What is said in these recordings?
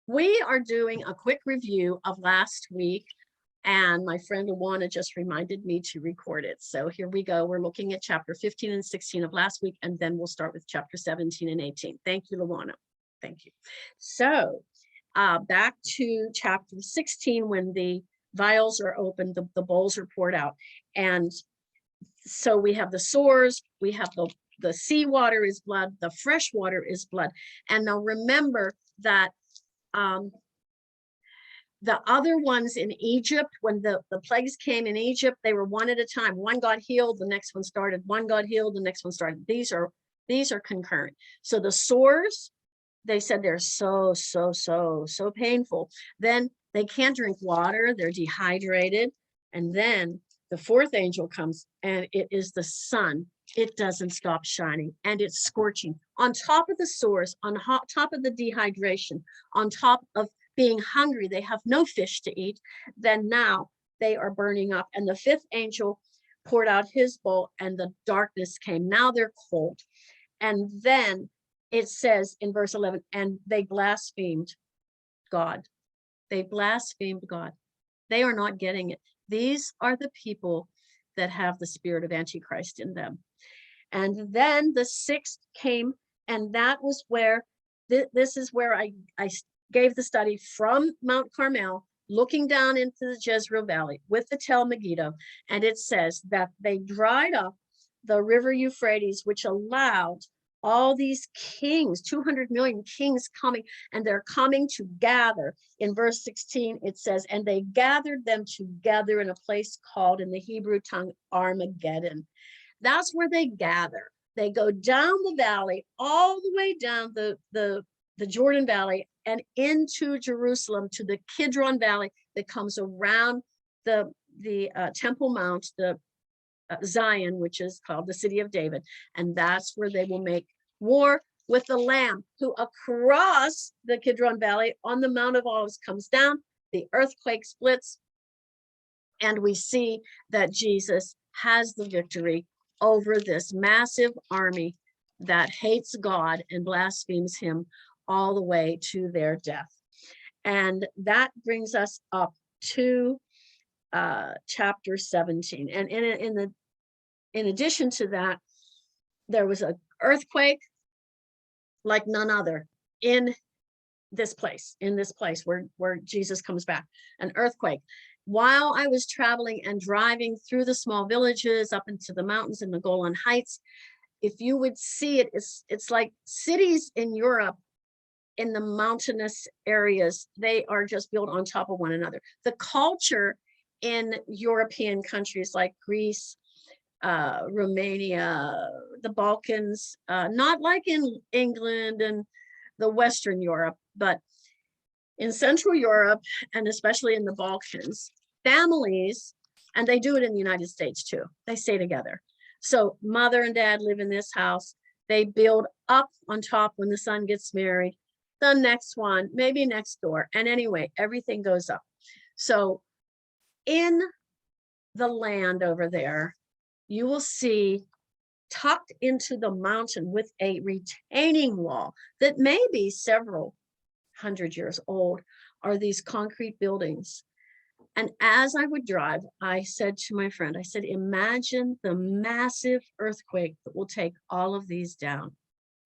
We are doing a quick review of last week, and my friend Luana just reminded me to record it. So here we go. We're looking at chapter 15 and 16 of last week, and then we'll start with chapter 17 and 18. Thank you, Luana. Thank you. So back to chapter 16, when the vials are opened, the bowls are poured out. And so we have the sores, we have the seawater is blood, the fresh water is blood. And now remember that the other ones in Egypt, when the plagues came in Egypt, they were one at a time. One got healed, the next one started. One got healed, the next one started. These are concurrent. So the sores, they said they're so painful. Then they can't drink water, they're dehydrated. And then the fourth angel comes, and it is the sun. It doesn't stop shining, and it's scorching. On top of the sores, on top of the dehydration, on top of being hungry, they have no fish to eat. Then now they are burning up. And the fifth angel poured out his bowl, and the darkness came. Now they're cold. And then it says in verse 11, and they blasphemed God. They blasphemed God. They are not getting it. These are the people that have the spirit of Antichrist in them. And then the sixth came, and that was where, this is where I gave the study from Mount Carmel, looking down into the Jezreel Valley with the Tel Megiddo. And it says that they dried up the river Euphrates, which allowed all these kings, 200 million kings coming, and they're coming to gather. In verse 16, it says, and they gathered them together in a place called in the Hebrew tongue, Armageddon. That's where they gather. They go down the valley, all the way down the Jordan Valley and into Jerusalem to the Kidron Valley that comes around the Temple Mount, the Zion, which is called the city of David. And that's where they will make war with the Lamb, who across the Kidron Valley on the Mount of Olives comes down, the earthquake splits, and we see that Jesus has the victory over this massive army that hates God and blasphemes him all the way to their death. And that brings us up to chapter 17. And in addition to that, there was an earthquake like none other in this place where Jesus comes back, an earthquake. While I was traveling and driving through the small villages up into the mountains in the Golan Heights, if you would see it, it's like cities in Europe in the mountainous areas. They are just built on top of one another. The culture in European countries like Greece, Romania, the Balkans, not like in England and the Western Europe, but in Central Europe, and especially in the Balkans, families, and they do it in the United States too, they stay together. So mother and dad live in this house. They build up on top when the son gets married, the next one, maybe next door. And anyway, everything goes up. So in the land over there, you will see tucked into the mountain with a retaining wall that may be several hundred years old are these concrete buildings. And as I would drive, I said to my friend, I said, imagine the massive earthquake that will take all of these down.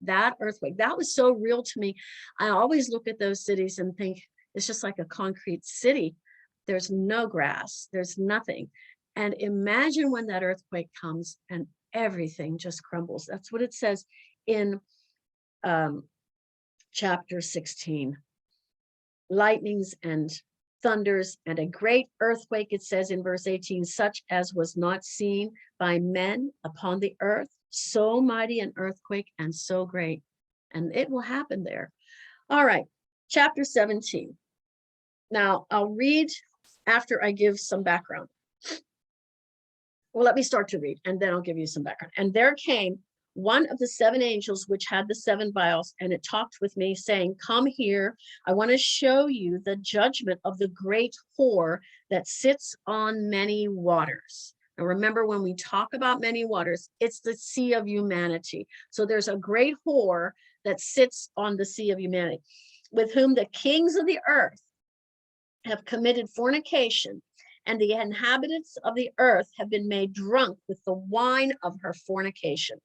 That earthquake, that was so real to me. I always look at those cities and think it's just like a concrete city. There's no grass, there's nothing. And imagine when that earthquake comes and everything just crumbles. That's what it says in chapter 16. Lightnings and thunders and a great earthquake, it says in verse 18, such as was not seen by men upon the earth, so mighty an earthquake and so great. And it will happen there. All right, chapter 17. Now I'll read after I give some background. Well, let me start to read and then I'll give you some background. And there came one of the seven angels which had the seven vials, and it talked with me saying, come here, I want to show you the judgment of the great whore that sits on many waters. Now remember, when we talk about many waters, it's the sea of humanity. So there's a great whore that sits on the sea of humanity. with whom the kings of the earth have committed fornication, and the inhabitants of the earth have been made drunk with the wine of her fornication.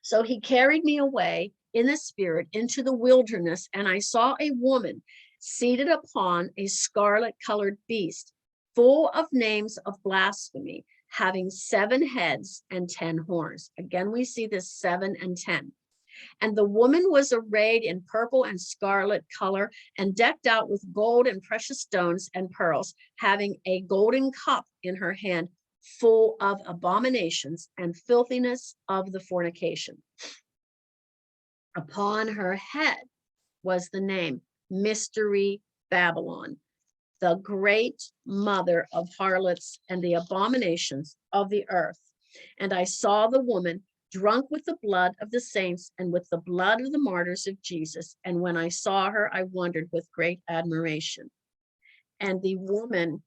So he carried me away in the spirit into the wilderness, and I saw a woman seated upon a scarlet-colored beast, full of names of blasphemy, having 7 heads and 10 horns. Again, we see this 7 and 10. And the woman was arrayed in purple and scarlet color and decked out with gold and precious stones and pearls, having a golden cup in her hand, full of abominations and filthiness of the fornication. Upon her head was the name Mystery Babylon, the great mother of harlots and the abominations of the earth. And I saw the woman drunk with the blood of the saints and with the blood of the martyrs of Jesus. And when I saw her, I wondered with great admiration. And the woman,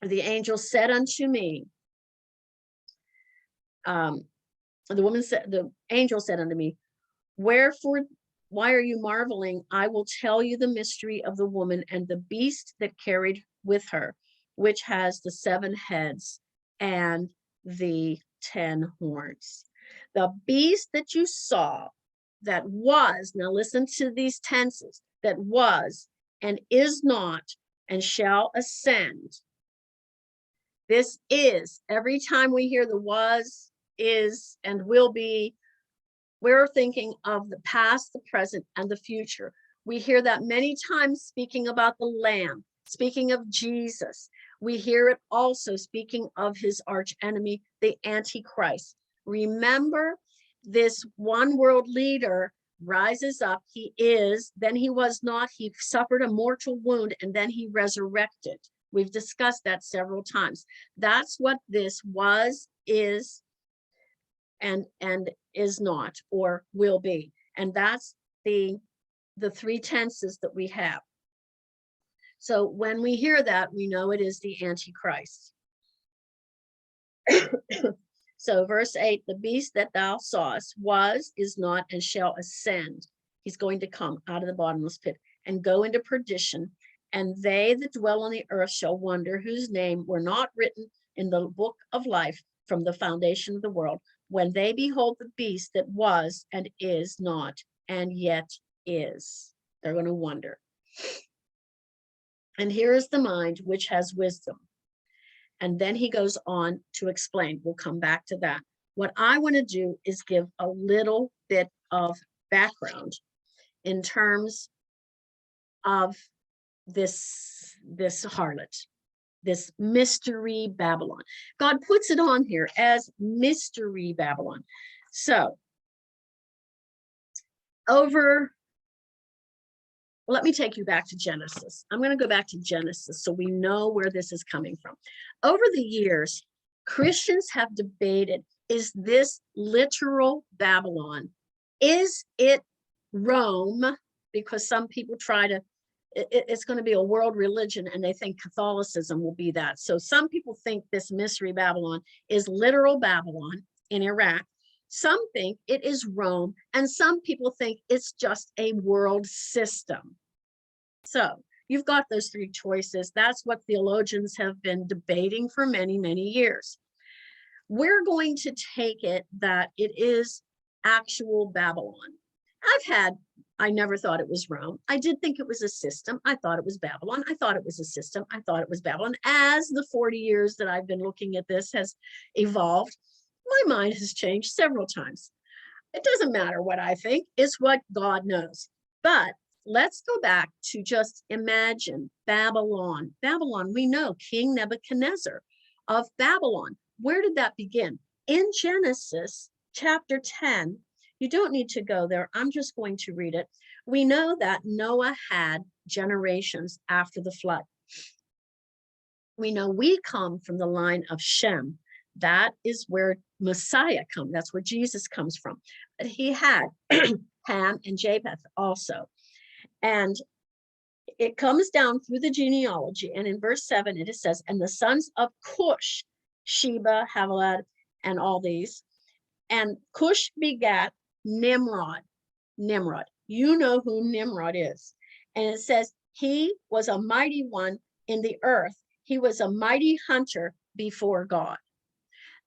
the angel said unto me, the angel said unto me, wherefore, why are you marveling? I will tell you the mystery of the woman and the beast that carried with her, which has the 7 heads and the 10 horns. The beast that you saw that was, now listen to these tenses, that was and is not and shall ascend. This is, every time we hear the was, is, and will be, we're thinking of the past, the present, and the future. We hear that many times speaking about the Lamb, speaking of Jesus. We hear it also speaking of his archenemy, the Antichrist. Remember, this one world leader rises up. He is, then he was not. He suffered a mortal wound, and then he resurrected. We've discussed that several times. That's what this was, is, and is not, or will be. And that's the 3 tenses that we have. So when we hear that, we know it is the Antichrist. So verse 8, the beast that thou sawest was, is not, and shall ascend. He's going to come out of the bottomless pit and go into perdition. And they that dwell on the earth shall wonder, whose name were not written in the book of life from the foundation of the world, when they behold the beast that was and is not and yet is. They're going to wonder. And here is the mind which has wisdom. And then he goes on to explain. We'll come back to that. What I want to do is give a little bit of background in terms of this harlot, this mystery Babylon. God puts it on here as mystery Babylon. So let me take you back to Genesis. I'm going to go back to Genesis so we know where this is coming from. Over the years, Christians have debated, is this literal Babylon? Is it Rome? Because some people try to, it's going to be a world religion, and they think Catholicism will be that. So some people think this mystery Babylon is literal Babylon in Iraq. Some think it is Rome, and some people think it's just a world system. So you've got those 3 choices. That's what theologians have been debating for many, many years. We're going to take it that it is actual Babylon. I never thought it was Rome. I did think it was a system. I thought it was Babylon. I thought it was a system. I thought it was Babylon. As the 40 years that I've been looking at this has evolved, my mind has changed several times. It doesn't matter what I think, it's what God knows. But let's go back to just imagine Babylon. Babylon, we know King Nebuchadnezzar of Babylon. Where did that begin? In Genesis chapter 10, you don't need to go there. I'm just going to read it. We know that Noah had generations after the flood. We know we come from the line of Shem. That is where Messiah comes. That's where Jesus comes from. But he had Ham and Japheth also. And it comes down through the genealogy. And in verse 7, it says, and the sons of Cush, Sheba, Havilah, and all these. And Cush begat Nimrod. Nimrod. You know who Nimrod is. And it says, he was a mighty one in the earth. He was a mighty hunter before God.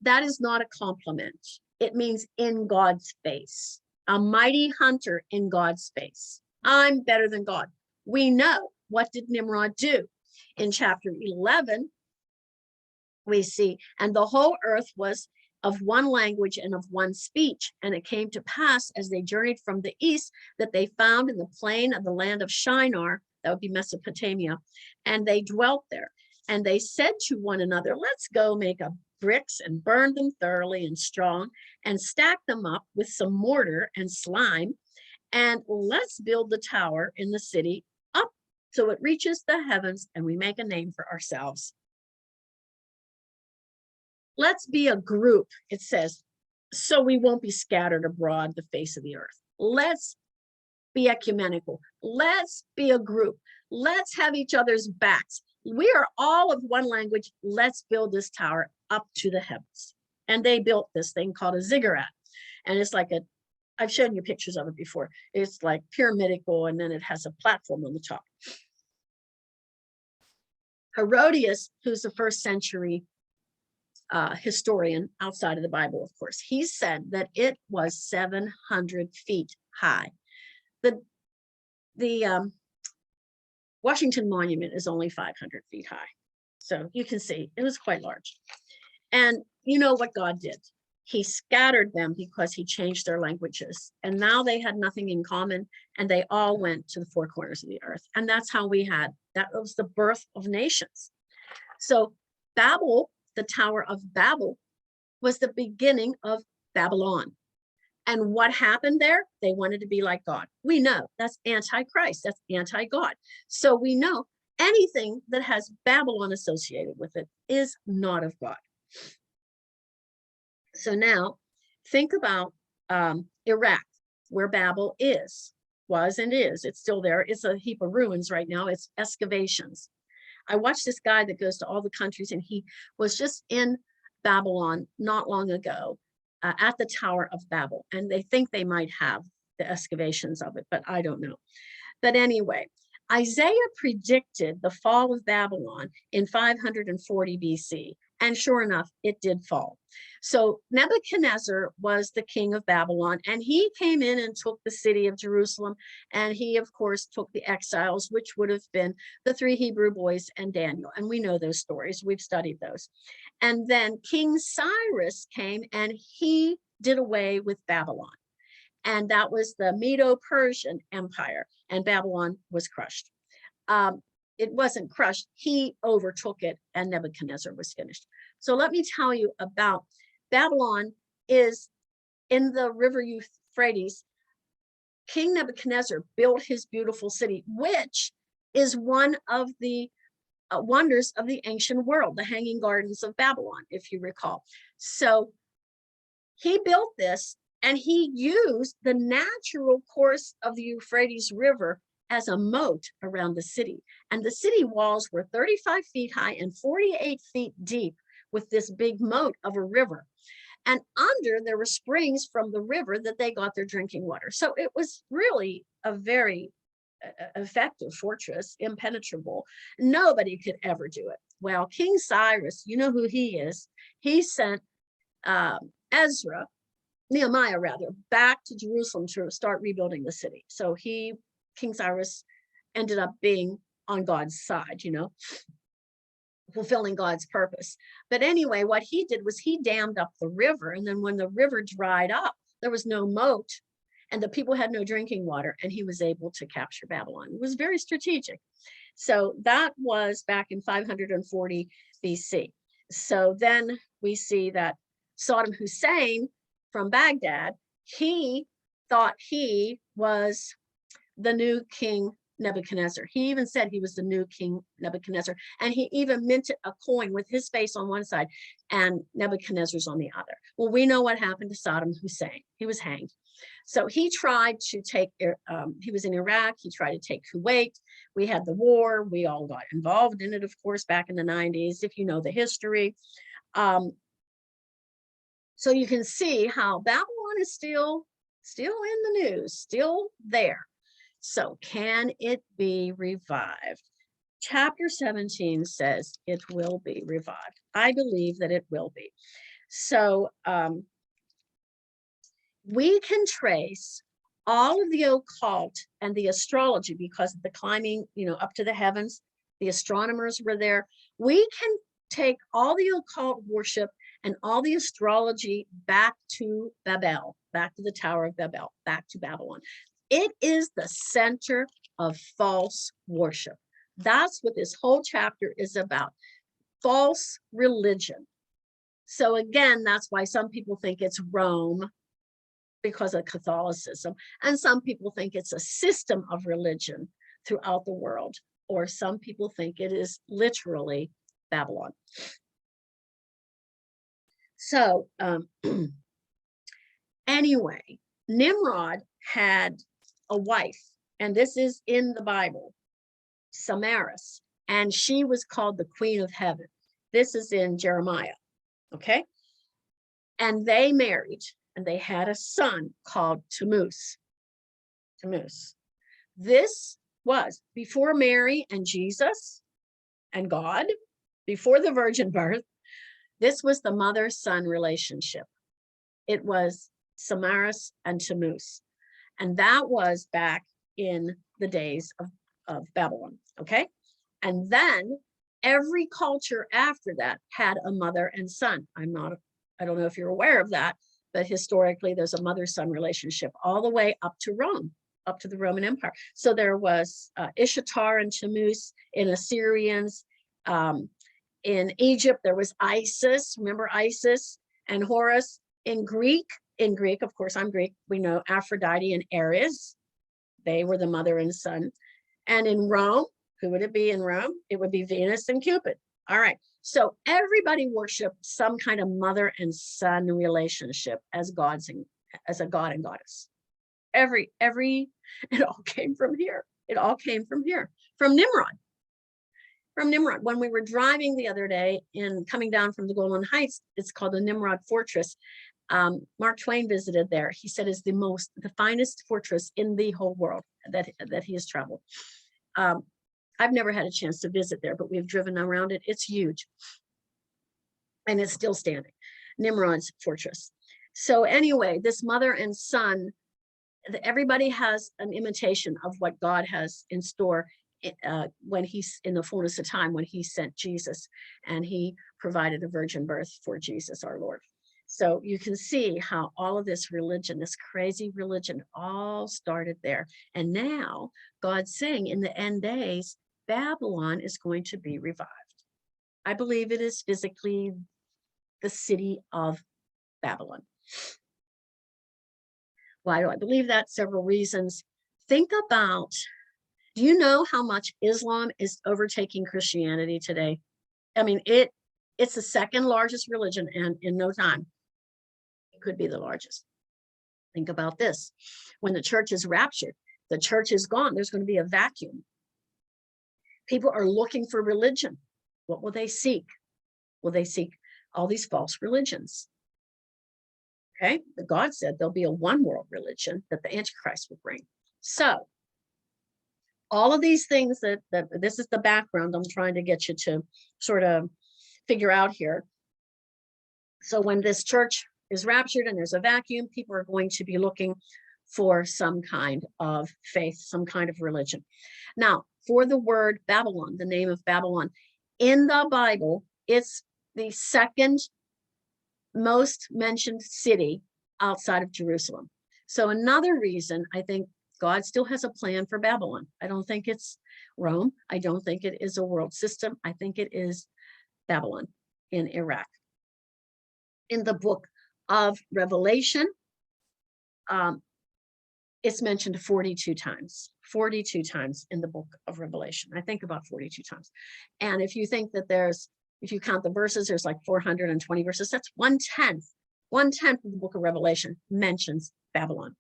That is not a compliment. It means in God's face. A mighty hunter in God's face. I'm better than God. We know. What did Nimrod do? In chapter 11, we see, and the whole earth was of one language and of one speech. And it came to pass as they journeyed from the east that they found in the plain of the land of Shinar, that would be Mesopotamia, and they dwelt there. And they said to one another, let's go make up bricks and burn them thoroughly and strong and stack them up with some mortar and slime. And let's build the tower in the city up so it reaches the heavens and we make a name for ourselves. Let's be a group, it says, so we won't be scattered abroad the face of the earth. Let's be ecumenical. Let's be a group. Let's have each other's backs. We are all of one language. Let's build this tower up to the heavens. And they built this thing called a ziggurat. And it's like I've shown you pictures of it before. It's like pyramidical, and then it has a platform on the top. Herodias, who's the first century historian outside of the Bible, of course, he said that it was 700 feet high. The Washington Monument is only 500 feet high. So you can see it was quite large. And you know what God did? He scattered them because he changed their languages. And now they had nothing in common, and they all went to the four corners of the earth. And that's how that was the birth of nations. So Babel, the Tower of Babel, was the beginning of Babylon. And what happened there? They wanted to be like God. We know that's anti-Christ, that's anti-God. So we know anything that has Babylon associated with it is not of God. So now think about Iraq, where Babel was and is. It's still there. It's a heap of ruins right now. It's excavations. I watched this guy that goes to all the countries, and he was just in Babylon not long ago at the Tower of Babel. And they think they might have the excavations of it, but I don't know. But anyway, Isaiah predicted the fall of Babylon in 540 BC. And sure enough, it did fall. So Nebuchadnezzar was the king of Babylon, and he came in and took the city of Jerusalem. And he, of course, took the exiles, which would have been the 3 Hebrew boys and Daniel. And we know those stories. We've studied those. And then King Cyrus came, and he did away with Babylon. And that was the Medo-Persian Empire, and Babylon was crushed. It wasn't crushed, he overtook it, and Nebuchadnezzar was finished. So let me tell you about Babylon. Is in the river Euphrates. King Nebuchadnezzar built his beautiful city, which is one of the wonders of the ancient world, the Hanging Gardens of Babylon, if you recall. So he built this, and he used the natural course of the Euphrates River as a moat around the city. And the city walls were 35 feet high and 48 feet deep, with this big moat of a river. And under there were springs from the river that they got their drinking water. So it was really a very effective fortress, impenetrable. Nobody could ever do it. Well, King Cyrus, you know who he is. He sent Nehemiah rather, back to Jerusalem to start rebuilding the city. So King Cyrus ended up being on God's side, fulfilling God's purpose. But anyway, what he did was he dammed up the river. And then when the river dried up, there was no moat, and the people had no drinking water, and he was able to capture Babylon. It was very strategic. So that was back in 540 BC. So then we see that Saddam Hussein from Baghdad, he thought he was the new King Nebuchadnezzar. He even said he was the new King Nebuchadnezzar, and he even minted a coin with his face on one side and Nebuchadnezzar's on the other. Well, we know what happened to Saddam Hussein. He was hanged. So he tried to take, he was in Iraq, he tried to take Kuwait. We had the war, we all got involved in it, of course, back in the 90s, if you know the history. So you can see how Babylon is still still in the news, still there. So can it be revived? Chapter 17 says it will be revived. I believe that it will be. So we can trace all of the occult and the astrology because of the climbing, up to the heavens. The astronomers were there. We can take all the occult worship and all the astrology back to Babel, back to the Tower of Babel, back to Babylon. It is the center of false worship. That's what this whole chapter is about. False religion. So again, that's why some people think it's Rome because of Catholicism. And some people think it's a system of religion throughout the world. Or some people think it is literally Babylon. So anyway, Nimrod had a wife, and this is in the Bible, Samaris, and she was called the Queen of Heaven. This is in Jeremiah, okay? And they married, and they had a son called Tammuz. This was before Mary and Jesus and God, before the virgin birth. This was the mother-son relationship. It was Samaris and Tammuz. And that was back in the days of Babylon, okay? And then every culture after that had a mother and son. I don't know if you're aware of that, but historically there's a mother-son relationship all the way up to Rome, up to the Roman Empire. So there was Ishtar and Tammuz in Assyrians. In Egypt, there was Isis, remember Isis and Horus. In Greek, of course, I'm Greek, we know Aphrodite and Ares. They were the mother and son. And in Rome, who would it be in Rome? It would be Venus and Cupid. All right. So everybody worshiped some kind of mother and son relationship as a god and goddess. It all came from here. It all came from here, from Nimrod. When we were driving the other day coming down from the Golan Heights, it's called the Nimrod Fortress. Mark Twain visited there. He said it's the finest fortress in the whole world that he has traveled. I've never had a chance to visit there, but we've driven around it. It's huge. And it's still standing. Nimrod's fortress. So anyway, this mother and son, everybody has an imitation of what God has in store when he's in the fullness of time, when he sent Jesus and he provided a virgin birth for Jesus, our Lord. So you can see how all of this religion, this crazy religion, all started there. And now God's saying in the end days, Babylon is going to be revived. I believe it is physically the city of Babylon. Why do I believe that? Several reasons. Think about, do you know how much Islam is overtaking Christianity today? I mean, it's the second largest religion, and in no time, it could be the largest. Think about this. When the church is raptured, the church is gone. There's going to be a vacuum. People are looking for religion. What will they seek? Will they seek all these false religions? Okay, but God said there'll be a one world religion that the Antichrist will bring. So all of these things that this is the background I'm trying to get you to sort of figure out here. So when this church is raptured and there's a vacuum, people are going to be looking for some kind of faith, some kind of religion. Now, for the word Babylon, the name of Babylon, in the Bible, it's the second most mentioned city outside of Jerusalem. So another reason I think God still has a plan for Babylon. I don't think it's Rome. I don't think it is a world system. I think it is Babylon in Iraq. In the book of Revelation, it's mentioned 42 times in the book of Revelation. I think about 42 times. And if you think that if you count the verses, there's like 420 verses. That's 1/10 of the book of Revelation mentions Babylon.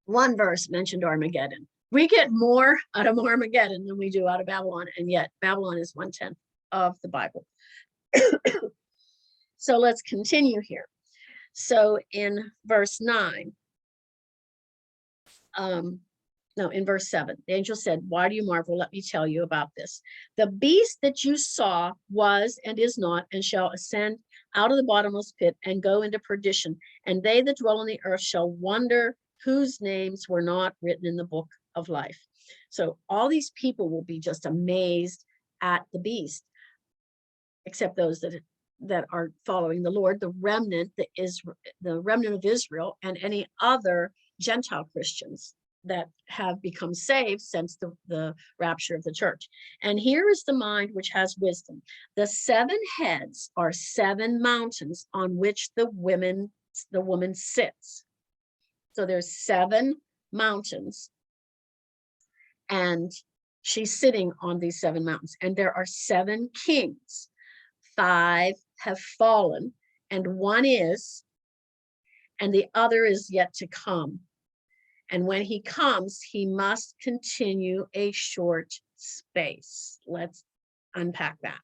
One verse mentioned Armageddon. We get more out of Armageddon than we do out of Babylon, and yet Babylon is 1/10 of the Bible. So let's continue here. So in verse 9, no, in verse 7, the angel said, why do you marvel? Let me tell you about this. The beast that you saw was and is not, and shall ascend out of the bottomless pit and go into perdition. And they that dwell on the earth shall wonder whose names were not written in the book of life. So all these people will be just amazed at the beast, except those that are following the Lord, the remnant that is the remnant of Israel, and any other Gentile Christians that have become saved since the rapture of the church. And here is the mind which has wisdom. The 7 heads are 7 mountains on which the woman sits. So there's 7 mountains, and she's sitting on these 7 mountains. And there are 7 kings. 5 have fallen, and 1 is, and the other is yet to come. And when he comes, he must continue a short space. Let's unpack that.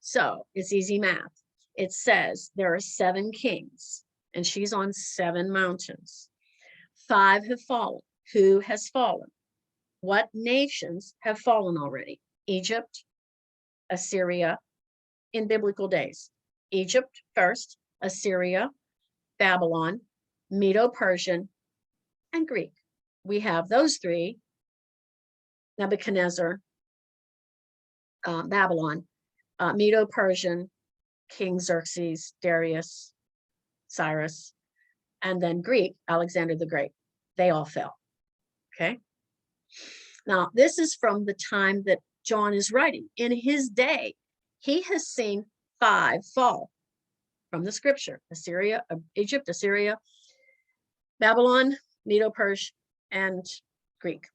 So it's easy math. It says there are 7 kings, and she's on 7 mountains. 5 have fallen. Who has fallen? What nations have fallen already? Egypt, Assyria, in biblical days. Egypt first, Assyria, Babylon, Medo-Persian, and Greek. We have those 3, Nebuchadnezzar, Babylon, Medo-Persian, King Xerxes, Darius, Cyrus, and then Greek, Alexander the Great. They all fell, okay? Now, this is from the time that John is writing. In his day, he has seen 5 fall from the scripture: Assyria, Egypt, Assyria, Babylon, Medo-Persia, and Greek.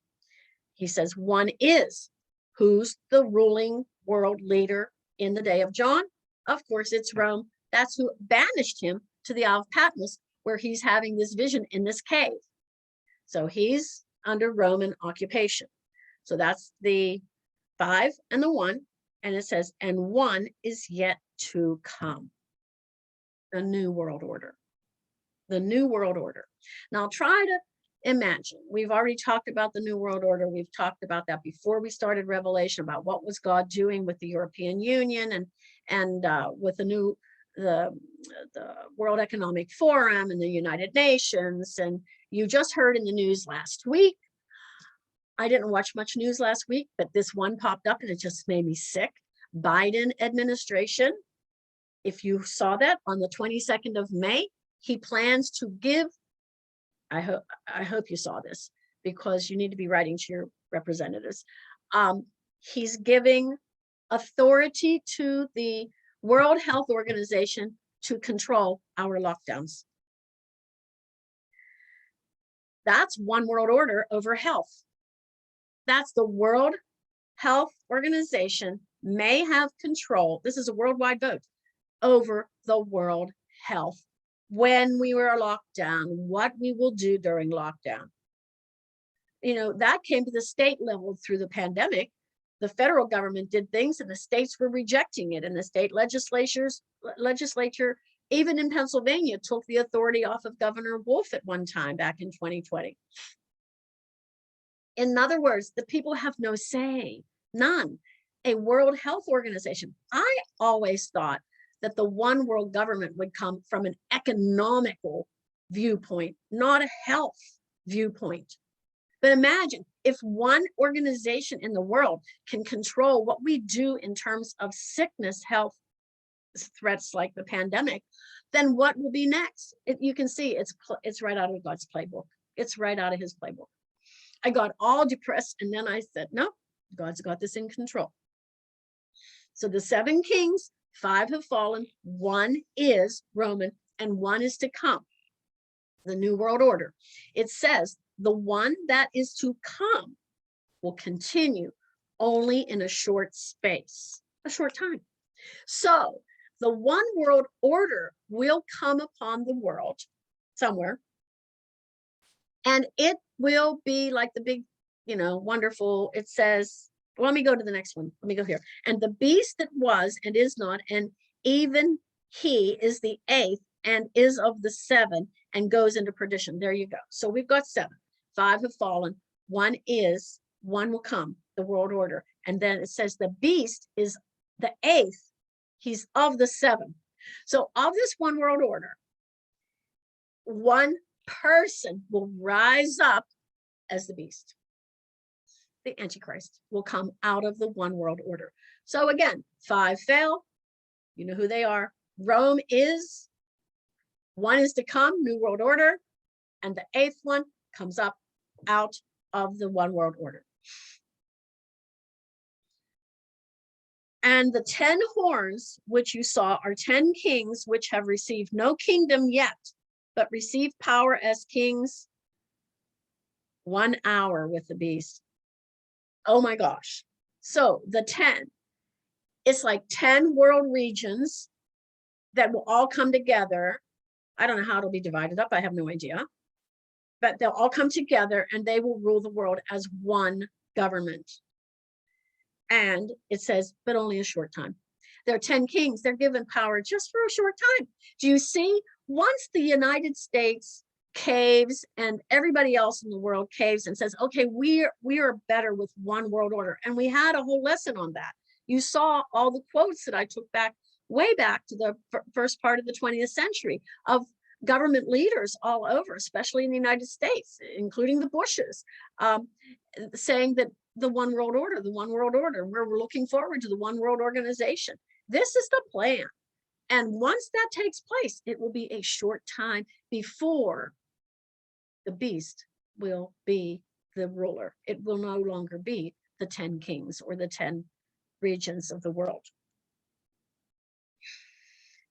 He says 1 is. Who's the ruling world leader in the day of John? Of course, it's Rome. That's who banished him to the Isle of Patmos, where he's having this vision in this cave. So he's under Roman occupation. So that's the 5 and the 1. And it says, and 1 is yet to come. The new world order. The new world order. Now try to imagine. We've already talked about the new world order. We've talked about that before we started Revelation, about what was God doing with the European Union and with the World Economic Forum and the United Nations. And you just heard in the news last week. I didn't watch much news last week, but this one popped up and it just made me sick. Biden administration. If you saw that on the 22nd of May, he plans to give, I hope you saw this, because you need to be writing to your representatives. He's giving authority to the World Health Organization to control our lockdowns. That's one world order over health. That's the World Health Organization may have control. This is a worldwide vote over the world health. When we were locked down, what we will do during lockdown. You know, that came to the state level through the pandemic. The federal government did things and the states were rejecting it. And the state legislature, even in Pennsylvania, took the authority off of Governor Wolf at one time back in 2020. In other words, the people have no say, none. A World Health Organization. I always thought that the one world government would come from an economical viewpoint, not a health viewpoint. But imagine if one organization in the world can control what we do in terms of sickness, health threats like the pandemic, then what will be next? You can see it's right out of God's playbook. It's right out of his playbook. I got all depressed and then I said, no, God's got this in control. So the 7 kings, 5 have fallen, 1 is Roman, and 1 is to come. The new world order. It says the one that is to come will continue only in a short space, a short time. So the one world order will come upon the world somewhere, and it will be like the big, wonderful, it says, let me go to the next one. Let me go here. And the beast that was and is not, and even he is the 8th and is of the 7 and goes into perdition. There you go. So we've got 7. 5 have fallen. 1 is, 1 will come, the world order. And then it says the beast is the 8th. He's of the 7. So of this one world order, one person will rise up as the beast. The Antichrist will come out of the one world order. So again, 5 fail. You know who they are. Rome is, 1 is to come, new world order, and the 8th one comes up out of the one world order. And the 10 horns which you saw are 10 kings which have received no kingdom yet, but receive power as kings 1 hour with the beast. Oh my gosh. So the 10, it's like 10 world regions that will all come together. I don't know how it'll be divided up. I have no idea. But they'll all come together and they will rule the world as one government. And it says, but only a short time. There are 10 kings. They're given power just for a short time. Do you see? Once the United States caves and everybody else in the world caves and says, okay, we are better with one world order. And we had a whole lesson on that. You saw all the quotes that I took back, way back to the first part of the 20th century of government leaders all over, especially in the United States, including the Bushes, saying that the one world order, we're looking forward to the one world organization. This is the plan. And once that takes place, it will be a short time before the beast will be the ruler. It will no longer be the 10 kings or the 10 regions of the world.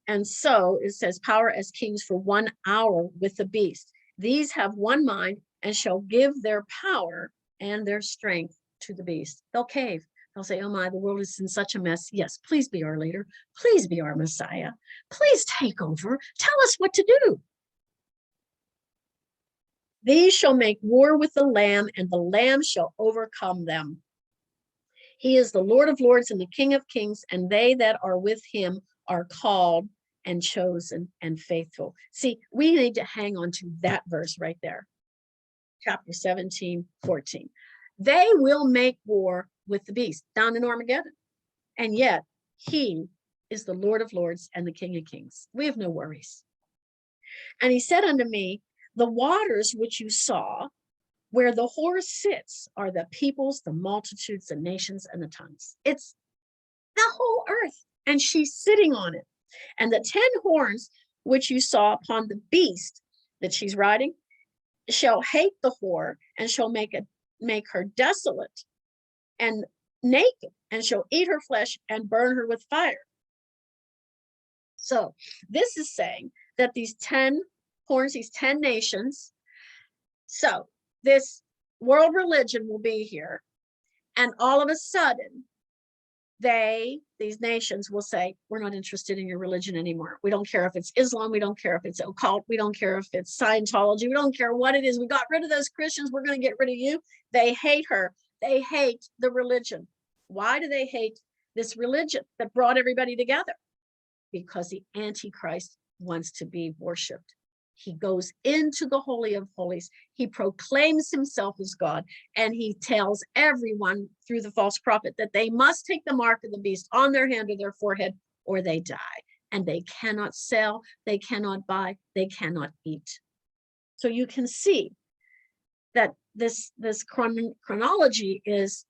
And so it says power as kings for 1 hour with the beast. These have one mind and shall give their power and their strength to the beast. They'll cave. They'll say, oh my, the world is in such a mess. Yes, please be our leader. Please be our Messiah. Please take over. Tell us what to do. These shall make war with the Lamb, and the Lamb shall overcome them. He is the Lord of lords and the King of kings, and they that are with him are called and chosen and faithful. See, we need to hang on to that verse right there. Chapter 17, 14. They will make war with the beast down in Armageddon. And yet he is the Lord of lords and the King of kings. We have no worries. And he said unto me, the waters which you saw, where the horse sits, are the peoples, the multitudes, the nations, and the tongues. It's the whole earth, and she's sitting on it. And the 10 horns which you saw upon the beast that she's riding shall hate the whore, and shall make her desolate and naked, and shall eat her flesh and burn her with fire. So this is saying that these 10 horns, these 10 nations, so this world religion will be here, and all of a sudden these nations will say, we're not interested in your religion anymore. We don't care if it's Islam, we don't care if it's occult, we don't care if it's Scientology, we don't care what it is. We got rid of those Christians, we're going to get rid of you. They hate her. They hate the religion. Why do they hate this religion that brought everybody together? Because the Antichrist wants to be worshipped. He goes into the Holy of Holies. He proclaims himself as God, and he tells everyone through the false prophet that they must take the mark of the beast on their hand or their forehead, or they die. And they cannot sell, they cannot buy, they cannot eat. So you can see that this chronology is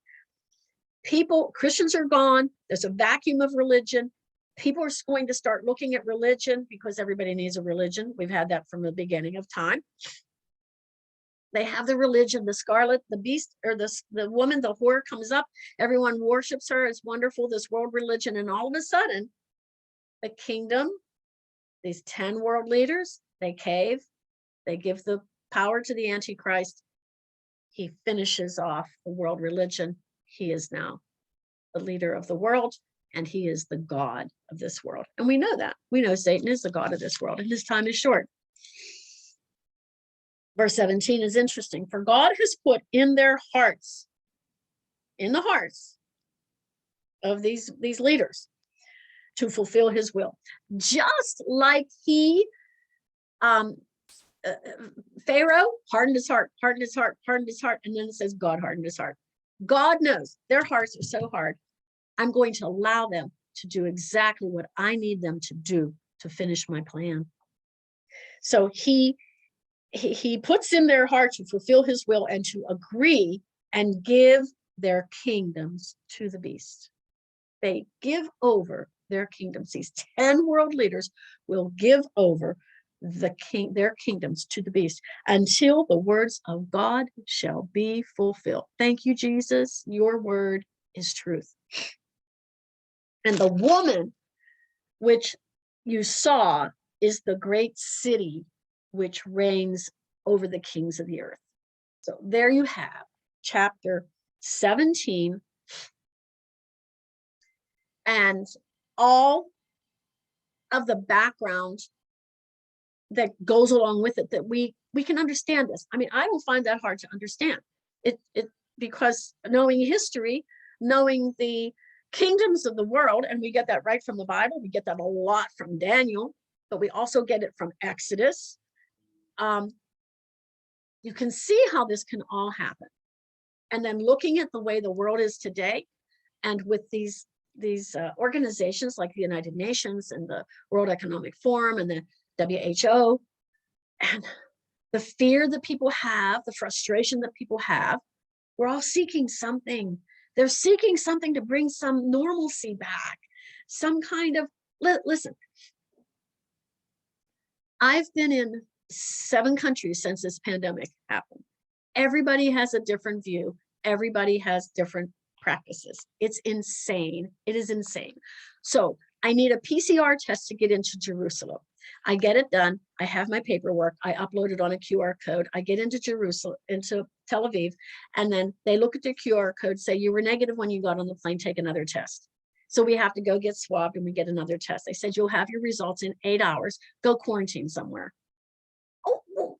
Christians are gone. There's a vacuum of religion. People are going to start looking at religion because everybody needs a religion. We've had that from the beginning of time. They have the religion, the scarlet, the beast, or the woman, the whore comes up. Everyone worships her. It's wonderful, this world religion. And all of a sudden, the kingdom, these 10 world leaders, they cave. They give the power to the Antichrist. He finishes off the world religion. He is now the leader of the world. And he is the God of this world. And we know that. We know Satan is the God of this world, and his time is short. Verse 17 is interesting. For God has put in their hearts, in the hearts of these leaders, to fulfill his will. Just like he Um, Pharaoh hardened his heart, hardened his heart, hardened his heart. And then it says God hardened his heart. God knows their hearts are so hard. I'm going to allow them to do exactly what I need them to do to finish my plan. So he puts in their heart to fulfill his will and to agree and give their kingdoms to the beast. They give over their kingdoms. These 10 world leaders will give over their kingdoms to the beast until the words of God shall be fulfilled. Thank you, Jesus. Your word is truth. And the woman which you saw is the great city which reigns over the kings of the earth. So there you have chapter 17 and all of the background that goes along with it, that we can understand this. I mean, I don't find that hard to understand it because knowing history, knowing the kingdoms of the world, and we get that right from the Bible. We get that a lot from Daniel, but we also get it from Exodus. You can see how this can all happen. And then looking at the way the world is today, and with these organizations like the United Nations and the World Economic Forum and the WHO, and the fear that people have, the frustration that people have, we're all seeking something. They're seeking something to bring some normalcy back, some kind of, listen, I've been in 7 countries since this pandemic happened. Everybody has a different view. Everybody has different practices. It's insane. It is insane. So I need a PCR test to get into Jerusalem. I get it done. I have my paperwork. I upload it on a QR code. I get into Jerusalem, into Tel Aviv, and then they look at the QR code, say you were negative when you got on the plane, take another test. So we have to go get swabbed and we get another test. They said, you'll have your results in 8 hours. Go quarantine somewhere. Oh,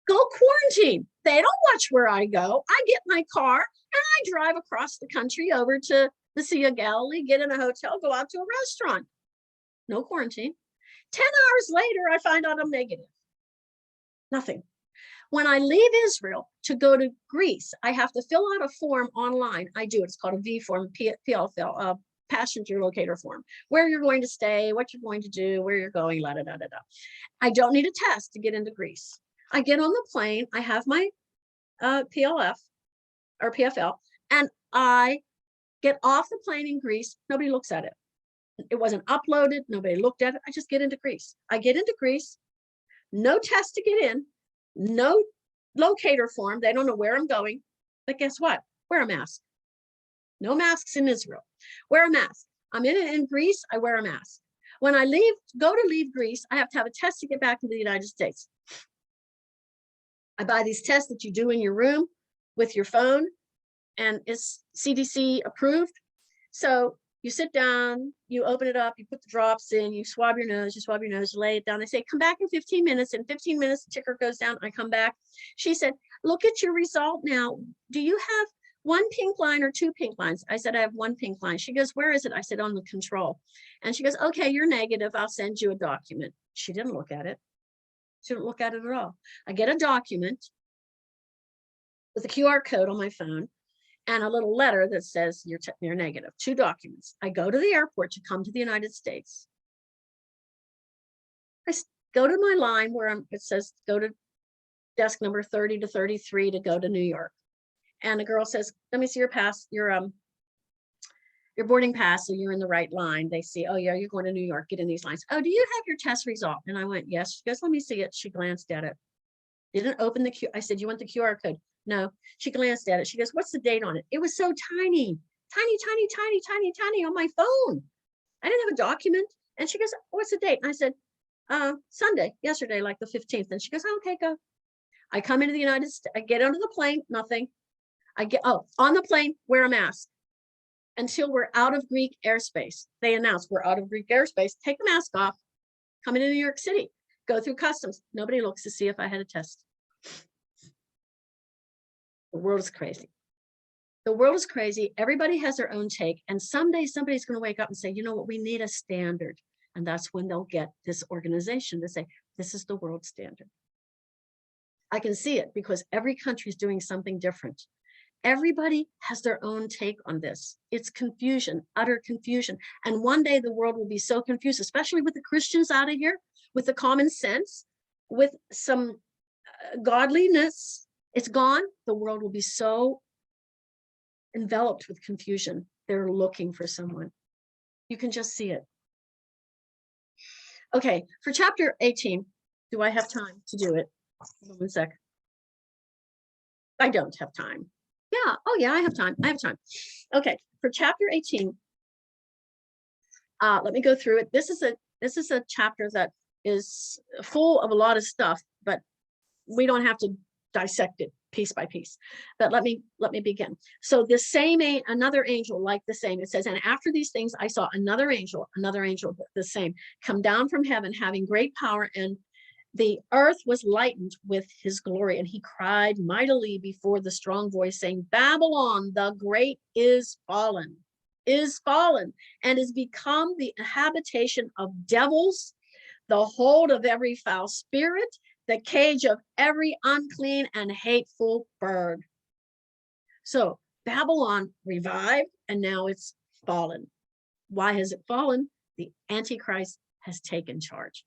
go quarantine. They don't watch where I go. I get my car and I drive across the country over to the Sea of Galilee, get in a hotel, go out to a restaurant. No quarantine. 10 hours later, I find out I'm negative. Nothing. When I leave Israel to go to Greece, I have to fill out a form online. I do. It's called a V form, PLFL, passenger locator form, where you're going to stay, what you're going to do, where you're going, la da da da da. I don't need a test to get into Greece. I get on the plane, I have my PLF or PFL, and I get off the plane in Greece. Nobody looks at it. It wasn't uploaded. Nobody looked at it. I just get into Greece. I get into Greece, no test to get in, no locator form. They don't know where I'm going. But guess what? Wear a mask. No masks in Israel. Wear a mask. I'm in Greece. I wear a mask. When I go to leave Greece, I have to have a test to get back to the United States. I buy these tests that you do in your room with your phone, and it's CDC approved. So you sit down, you open it up, you put the drops in, you swab your nose, you lay it down. They say, come back in 15 minutes. In 15 minutes, the ticker goes down. I come back. She said, look at your result now. Do you have 1 pink line or 2 pink lines? I said, I have 1 pink line. She goes, where is it? I said, on the control. And she goes, okay, you're negative. I'll send you a document. She didn't look at it. She didn't look at it at all. I get a document with a QR code on my phone and a little letter that says you're negative. 2 documents. I go to the airport to come to the United States. I go to my line where it says go to desk number 30 to 33 to go to New York. And the girl says, let me see your pass, your boarding pass, so you're in the right line. They see, oh yeah, you're going to New York, get in these lines. Oh, do you have your test result? And I went, yes. She goes, let me see it. She glanced at it. Didn't open the I said, you want the QR code? No. She glanced at it. She goes, what's the date on it? It was so tiny, tiny on my phone. I didn't have a document. And she goes, what's the date? And I said, Sunday, yesterday, like the 15th. And she goes, oh, okay, go. I come into the United States. I get onto the plane, nothing. I get, on the plane, wear a mask until we're out of Greek airspace. They announce we're out of Greek airspace. Take the mask off, come into New York City, go through customs. Nobody looks to see if I had a test. The world is crazy. The world is crazy. Everybody has their own take. And someday somebody's going to wake up and say, you know what, we need a standard. And that's when they'll get this organization to say, This is the world standard. I can see it because every country is doing something different. Everybody has their own take on this. It's confusion, utter confusion. And one day the world will be so confused, especially with the Christians out of here, with the common sense, with some godliness. It's gone. The world will be so enveloped with confusion. They're looking for someone. You can just see it. Okay, for chapter 18, do I have time to do it? Hold on one sec. I don't have time. Yeah, oh yeah, I have time. I have time. Okay, for chapter 18, let me go through it. This is a chapter that is full of a lot of stuff, but we don't have to dissect it piece by piece. But let me begin. So the same, another angel like the same, it says, and after these things I saw another angel the same, come down from heaven, having great power, and the earth was lightened with his glory. And he cried mightily before the strong voice, saying, Babylon the great is fallen, and is become the habitation of devils, the hold of every foul spirit, the cage of every unclean and hateful bird. So Babylon revived, and now it's fallen. Why has it fallen? The Antichrist has taken charge.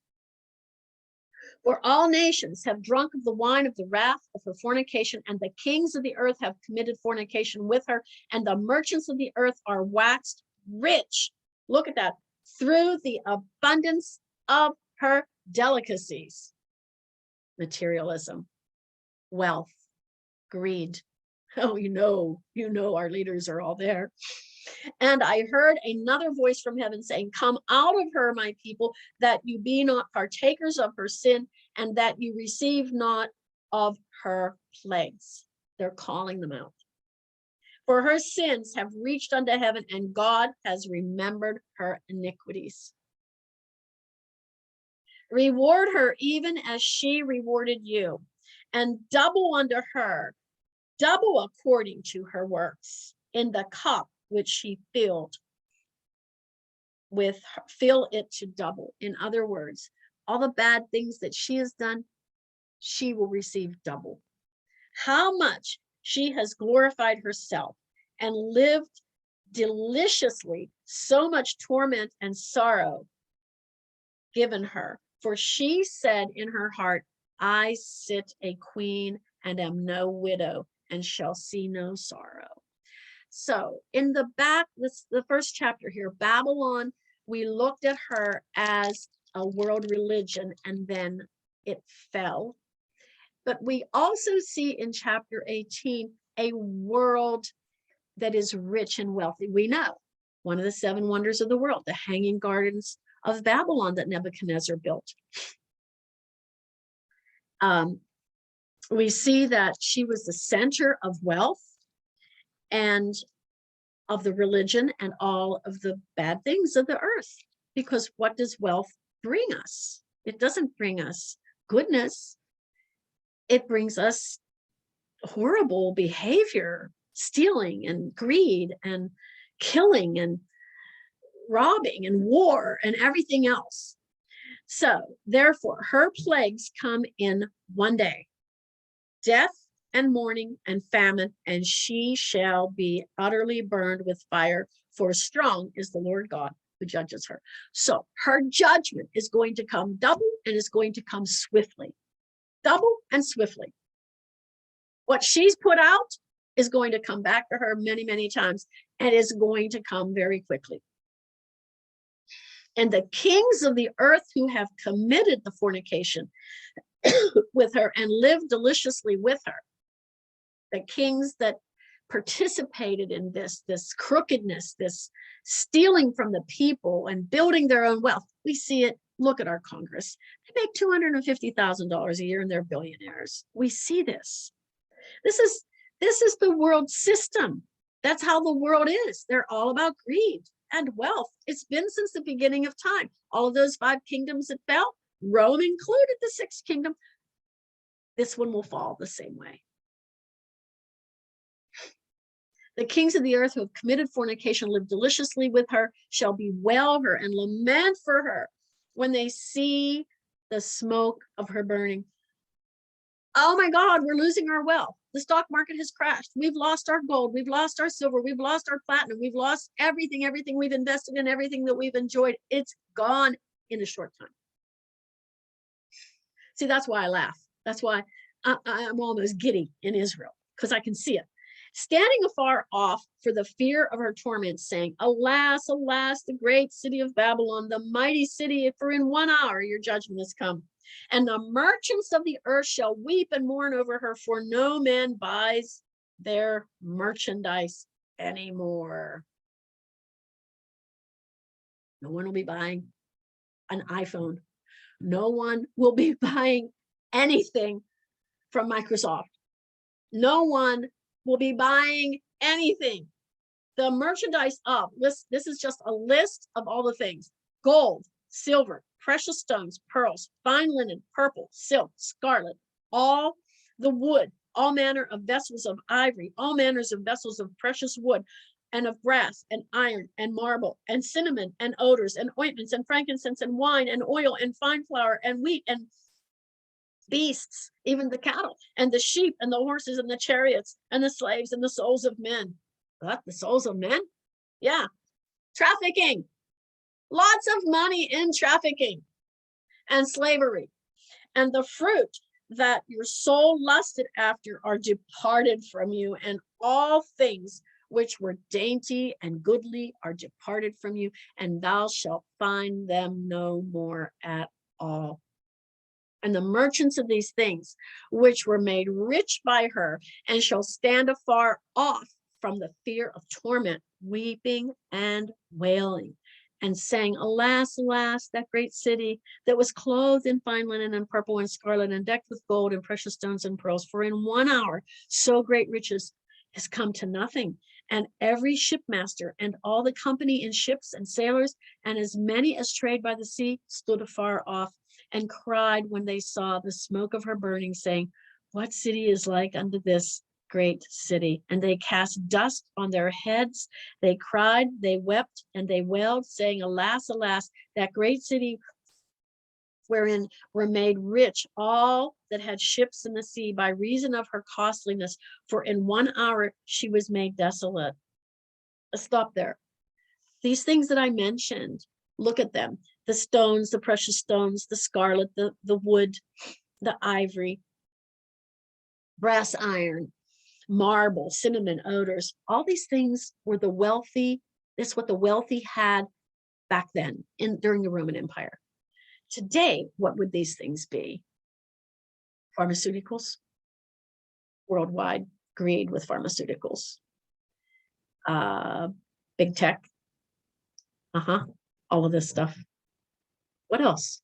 For all nations have drunk of the wine of the wrath of her fornication, and the kings of the earth have committed fornication with her, and the merchants of the earth are waxed rich. Look at that. Through the abundance of her delicacies. Materialism, wealth, greed. Oh, you know, our leaders are all there. And I heard another voice from heaven saying, come out of her, my people, that you be not partakers of her sin, and that you receive not of her plagues. They're calling them out. For her sins have reached unto heaven, and God has remembered her iniquities. Reward her even as she rewarded you, and double unto her, double according to her works, in the cup which she filled with, fill it to double. In other words, all the bad things that she has done, she will receive double. How much she has glorified herself and lived deliciously, so much torment and sorrow given her. For she said in her heart, I sit a queen and am no widow, and shall see no sorrow. So in the back, the first chapter here, Babylon, we looked at her as a world religion, and then it fell. But we also see in chapter 18 a world that is rich and wealthy. We know one of the 7 wonders of the world, the Hanging Gardens of Babylon that Nebuchadnezzar built. We see that she was the center of wealth and of the religion and all of the bad things of the earth. Because what does wealth bring us? It doesn't bring us goodness. It brings us horrible behavior, stealing and greed and killing and robbing and war and everything else. So therefore, her plagues come in one day, death and mourning and famine, and she shall be utterly burned with fire, for strong is the Lord God who judges her. So her judgment is going to come double, and is going to come swiftly. Double and swiftly. What she's put out is going to come back to her many, many times, and is going to come very quickly. And the kings of the earth who have committed the fornication with her and lived deliciously with her, the kings that participated in this crookedness, this stealing from the people and building their own wealth. We see it. Look at our Congress. They make $250,000 a year and they're billionaires. We see this. This is the world system. That's how the world is. They're all about greed and wealth. It's been since the beginning of time. All of those 5 kingdoms that fell, Rome included, the 6th kingdom. This one will fall the same way. The kings of the earth who have committed fornication, live deliciously with her, shall bewail her and lament for her when they see the smoke of her burning. Oh my God, we're losing our wealth. The stock market has crashed. We've lost our gold. We've lost our silver. We've lost our platinum. We've lost everything we've invested in, everything that we've enjoyed. It's gone in a short time. See, that's why I laugh. That's why I'm almost giddy in Israel, because I can see it. Standing afar off for the fear of her torment, saying, alas, alas, the great city of Babylon, the mighty city, for in 1 hour your judgment has come. And the merchants of the earth shall weep and mourn over her, for no man buys their merchandise anymore. No one will be buying an iPhone. No one will be buying anything from Microsoft. No one will be buying anything. The merchandise of this is just a list of all the things: gold, silver, precious stones, pearls, fine linen, purple, silk, scarlet, all the wood, all manner of vessels of ivory, all manners of vessels of precious wood, and of brass and iron and marble and cinnamon and odors and ointments and frankincense and wine and oil and fine flour and wheat and beasts, even the cattle and the sheep and the horses and the chariots and the slaves and the souls of men. What? The souls of men? Yeah. Trafficking. Lots of money in trafficking and slavery. And the fruit that your soul lusted after are departed from you, and all things which were dainty and goodly are departed from you, and thou shalt find them no more at all. And the merchants of these things, which were made rich by her, and shall stand afar off from the fear of torment, weeping and wailing, and saying, alas, alas, that great city that was clothed in fine linen and purple and scarlet and decked with gold and precious stones and pearls, for in 1 hour so great riches has come to nothing. And every shipmaster and all the company in ships and sailors, and as many as trade by the sea, stood afar off and cried when they saw the smoke of her burning, saying, what city is like unto this great city? And they cast dust on their heads. They cried, they wept, and they wailed, saying, alas, alas, that great city wherein were made rich all that had ships in the sea by reason of her costliness, for in 1 hour she was made desolate. Let's stop there. These things that I mentioned, look at them: the stones, the precious stones, the scarlet, the wood, the ivory, brass, iron, marble, cinnamon, odors. All these things were the wealthy. That's what the wealthy had back then during the Roman Empire. Today, what would these things be? Pharmaceuticals, worldwide greed with pharmaceuticals, big tech, all of this stuff. What else?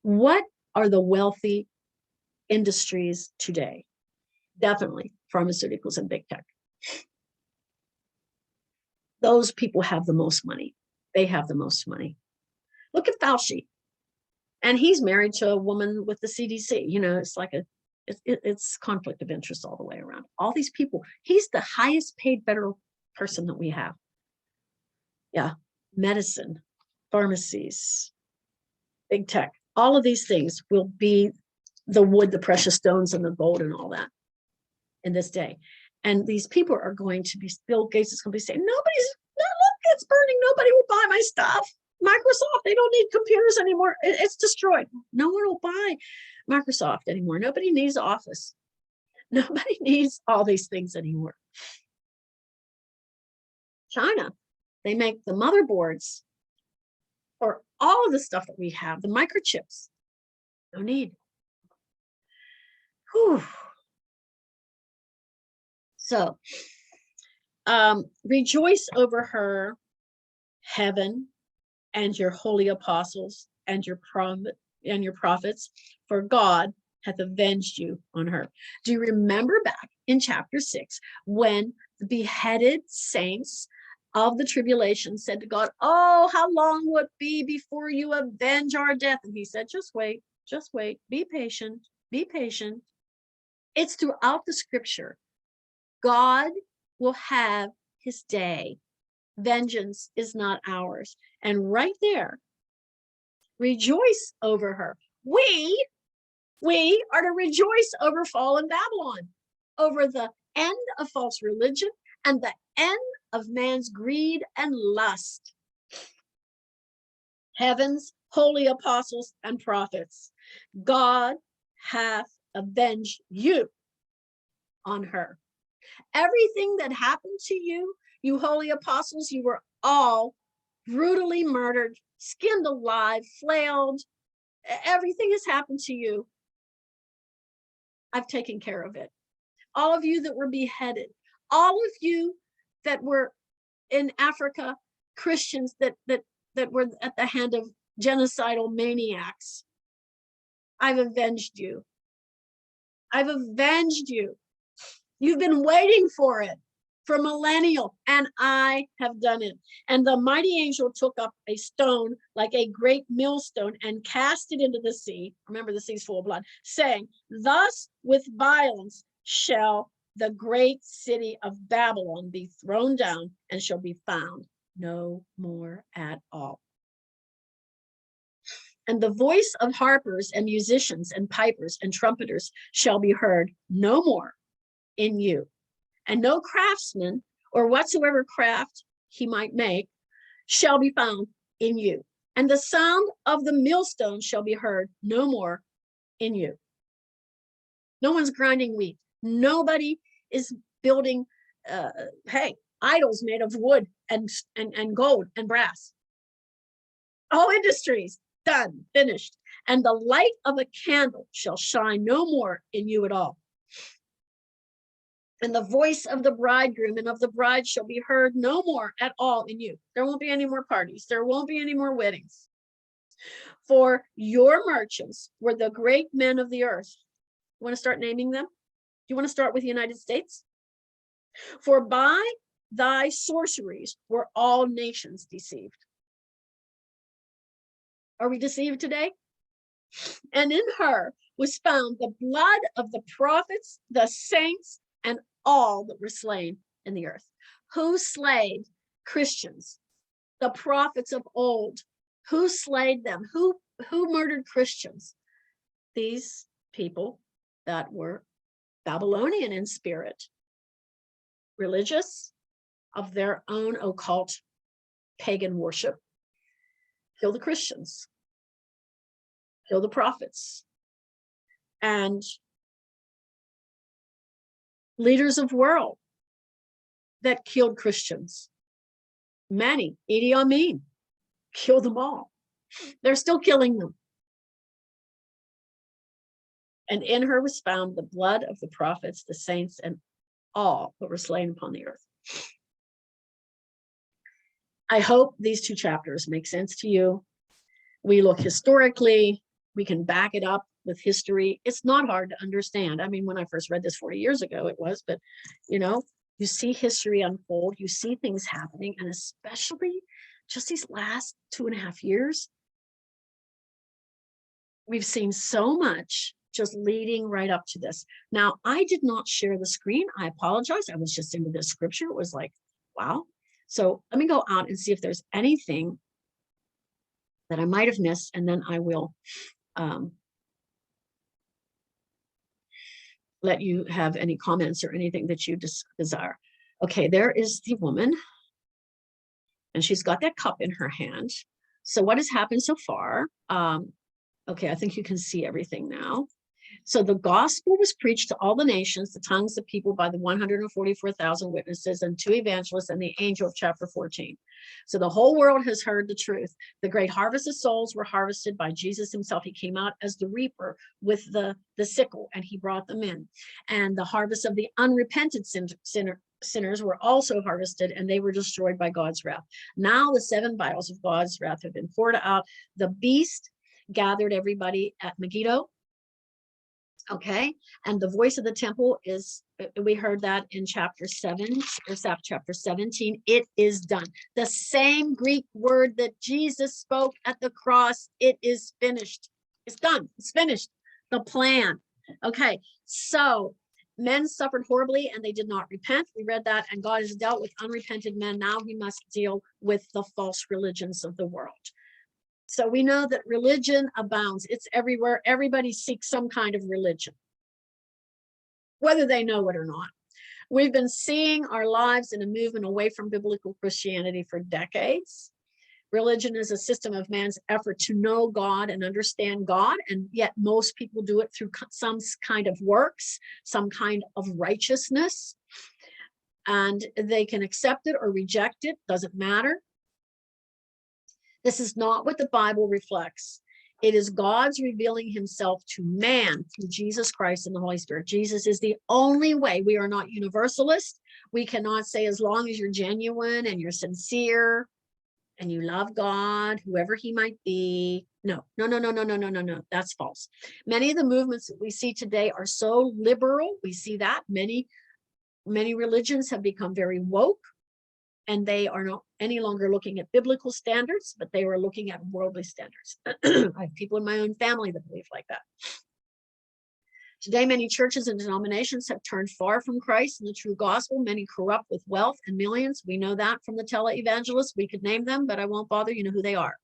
What are the wealthy industries today? Definitely pharmaceuticals and big tech. Those people have the most money. They have the most money. Look at Fauci. And he's married to a woman with the CDC. You know, it's like it's conflict of interest all the way around. All these people, he's the highest paid federal person that we have. Yeah, medicine, pharmacies, big tech, all of these things will be the wood, the precious stones, and the gold and all that in this day. And these people are going to be, Bill Gates is going to be saying, look, it's burning. Nobody will buy my stuff. Microsoft, they don't need computers anymore. It's destroyed. No one will buy Microsoft anymore. Nobody needs Office. Nobody needs all these things anymore. China, they make the motherboards for all of the stuff that we have, the microchips. No need. Whew. So, rejoice over her, heaven, and your holy apostles and your prophets, for God hath avenged you on her. Do you remember back in chapter 6 when the beheaded saints of the tribulation said to God, oh, how long will it be before you avenge our death? And he said, just wait, be patient, be patient. It's throughout the scripture. God will have his day. Vengeance is not ours. And right there, rejoice over her. we are to rejoice over fallen Babylon, over the end of false religion and the end of man's greed and lust. Heaven's holy apostles and prophets, God hath avenged you on her. Everything that happened to you, you holy apostles, you were all brutally murdered, skinned alive, flailed. Everything has happened to you. I've taken care of it. All of you that were beheaded, all of you that were in Africa, Christians that were at the hand of genocidal maniacs, I've avenged you. I've avenged you. You've been waiting for it for millennial, and I have done it. And the mighty angel took up a stone like a great millstone and cast it into the sea. Remember, the sea's full of blood, saying, thus with violence shall the great city of Babylon be thrown down and shall be found no more at all. And the voice of harpers and musicians and pipers and trumpeters shall be heard no more in you. And no craftsman or whatsoever craft he might make shall be found in you. And the sound of the millstone shall be heard no more in you. No one's grinding wheat. Nobody is building, idols made of wood and gold and brass. All industries, done, finished. And the light of a candle shall shine no more in you at all. And the voice of the bridegroom and of the bride shall be heard no more at all in you. There won't be any more parties. There won't be any more weddings. For your merchants were the great men of the earth. You want to start naming them? Do you want to start with the United States? For by thy sorceries were all nations deceived. Are we deceived today? And in her was found the blood of the prophets, the saints, and all that were slain in the earth. Who slayed Christians? The prophets of old. Who slayed them? Who murdered Christians? These people that were Babylonian in spirit, religious, of their own occult pagan worship. Kill the Christians, kill the prophets, and leaders of world that killed Christians. Many, Idi Amin, killed them all. They're still killing them. And in her was found the blood of the prophets, the saints, and all that were slain upon the earth. I hope these two chapters make sense to you. We look historically, we can back it up with history. It's not hard to understand. I mean, when I first read this 40 years ago, it was, but you see history unfold, you see things happening, and especially just these last 2.5 years, we've seen so much just leading right up to this. Now, I did not share the screen. I apologize. I was just into this scripture. It was like, wow. So let me go out and see if there's anything that I might have missed, and then I will let you have any comments or anything that you desire. Okay, there is the woman, and she's got that cup in her hand. So what has happened so far? Okay, I think you can see everything now. So the gospel was preached to all the nations, the tongues of people, by the 144,000 witnesses and 2 evangelists and the angel of chapter 14. So the whole world has heard the truth. The great harvest of souls were harvested by Jesus himself. He came out as the reaper with the sickle, and he brought them in. And the harvest of the unrepentant sinners were also harvested, and they were destroyed by God's wrath. Now the 7 vials of God's wrath have been poured out. The beast gathered everybody at Megiddo. Okay, and the voice of the temple is, we heard that in chapter 7 or chapter 17. It is done. The same Greek word that Jesus spoke at the cross. It is finished. It's done. It's finished. The plan. Okay, so men suffered horribly and they did not repent. We read that, and God has dealt with unrepentant men. Now he must deal with the false religions of the world. So we know that religion abounds. It's everywhere. Everybody seeks some kind of religion, whether they know it or not. We've been seeing our lives in a movement away from biblical Christianity for decades. Religion is a system of man's effort to know God and understand God, and yet most people do it through some kind of works, some kind of righteousness, and they can accept it or reject it, doesn't matter. This is not what the Bible reflects. It is God's revealing himself to man through Jesus Christ and the Holy Spirit. Jesus is the only way. We are not universalist. We cannot say as long as you're genuine and you're sincere and you love God, whoever he might be. No. That's false. Many of the movements that we see today are so liberal. We see that many religions have become very woke, and they are not any longer looking at biblical standards, but they were looking at worldly standards. I have people in my own family that believe like that. Today, many churches and denominations have turned far from Christ and the true gospel. Many corrupt with wealth and millions. We know that from the televangelists. We could name them, but I won't bother. You know who they are.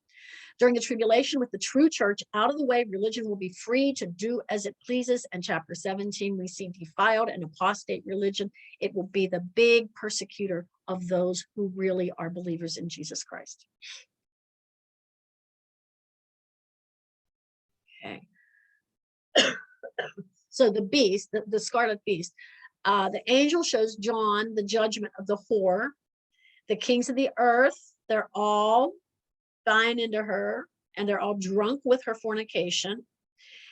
During the tribulation, with the true church out of the way, religion will be free to do as it pleases. And chapter 17, we see defiled and apostate religion. It will be the big persecutor of those who really are believers in Jesus Christ. Okay. So the beast, the scarlet beast, the angel shows John the judgment of the whore. The kings of the earth, they're all buying into her, and they're all drunk with her fornication.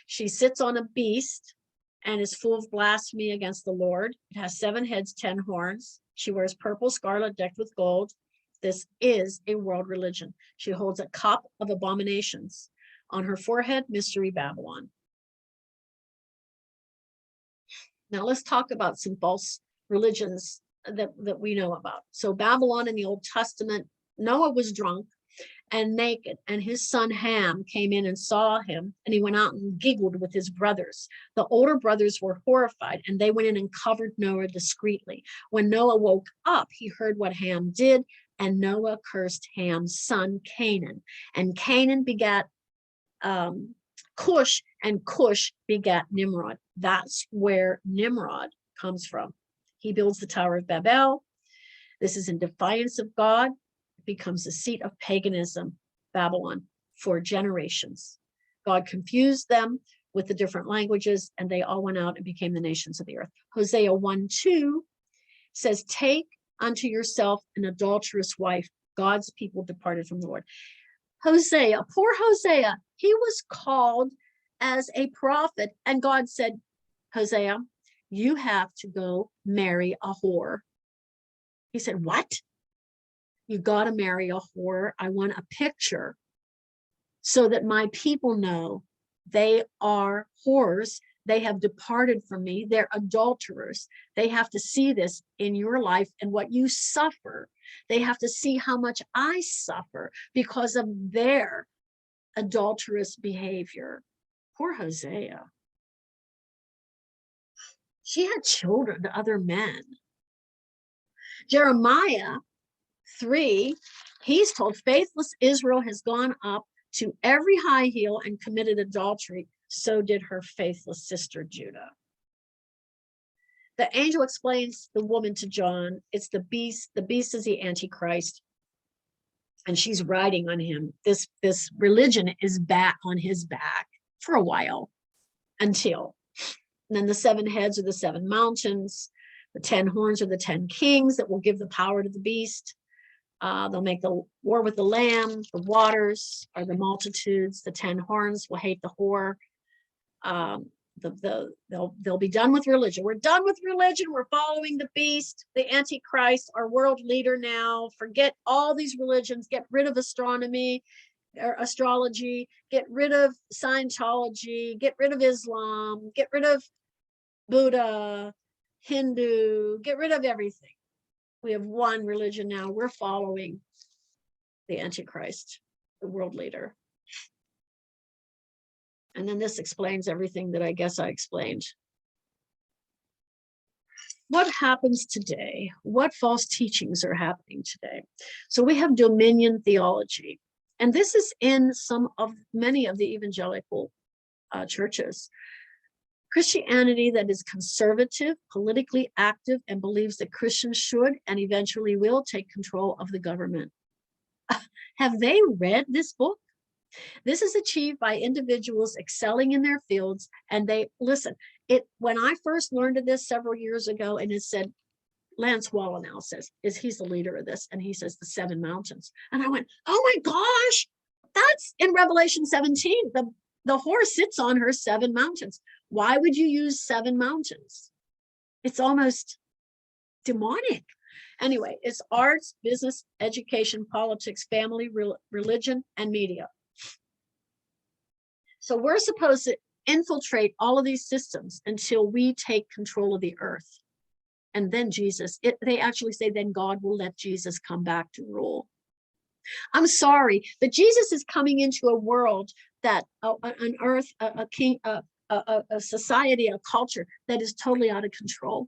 She sits on a beast and is full of blasphemy against the Lord. It has 7 heads, 10 horns. She wears purple, scarlet, decked with gold. This is a world religion. She holds a cup of abominations. On her forehead, Mystery Babylon. Now let's talk about some false religions that we know about. So Babylon in the Old Testament, Noah was drunk and naked, and his son Ham came in and saw him, and he went out and giggled with his brothers. The older brothers were horrified, and they went in and covered Noah discreetly. When Noah woke up, he heard what Ham did, and Noah cursed Ham's son Canaan. And Canaan begat Cush, and Cush begat Nimrod. That's where Nimrod comes from. He builds the Tower of Babel. This is in defiance of God. Becomes the seat of paganism, Babylon, for generations. God confused them with the different languages, and they all went out and became the nations of the earth. Hosea 1:2 says, take unto yourself an adulterous wife. God's people departed from the Lord. Hosea, poor Hosea, he was called as a prophet, and God said, Hosea, you have to go marry a whore. He said, what? You got to marry a whore. I want a picture so that my people know they are whores. They have departed from me. They're adulterers. They have to see this in your life and what you suffer. They have to see how much I suffer because of their adulterous behavior. Poor Hosea. She had children to other men. Jeremiah 3, he's told faithless Israel has gone up to every high hill and committed adultery. So did her faithless sister Judah. The angel explains the woman to John. It's the beast. The beast is the Antichrist, and she's riding on him. This religion is back on his back for a while, until. And then the 7 heads are the 7 mountains. The 10 horns are the 10 kings that will give the power to the beast. They'll make the war with the lamb. The waters are the multitudes. The 10 horns will hate the whore. They'll be done with religion. We're done with religion. We're following the beast, the Antichrist, our world leader now. Forget all these religions. Get rid of astronomy or astrology. Get rid of Scientology. Get rid of Islam. Get rid of Buddha, Hindu. Get rid of everything. We have one religion now. We're following the Antichrist, the world leader. And then this explains everything that I guess I explained. What happens today? What false teachings are happening today? So we have dominion theology. And this is in many of the evangelical churches. Christianity that is conservative, politically active, and believes that Christians should and eventually will take control of the government. Have they read this book? This is achieved by individuals excelling in their fields. And they listen, when I first learned of this several years ago, and it said, Lance Wallenow he's the leader of this, and he says the 7 mountains. And I went, oh my gosh, that's in Revelation 17. The horse sits on her 7 mountains. Why would you use 7 mountains? It's almost demonic. Anyway, it's arts, business, education, politics, family, religion, and media. So we're supposed to infiltrate all of these systems until we take control of the earth. And then they actually say, then God will let Jesus come back to rule. I'm sorry, but Jesus is coming into a world that an earth, a society, a culture that is totally out of control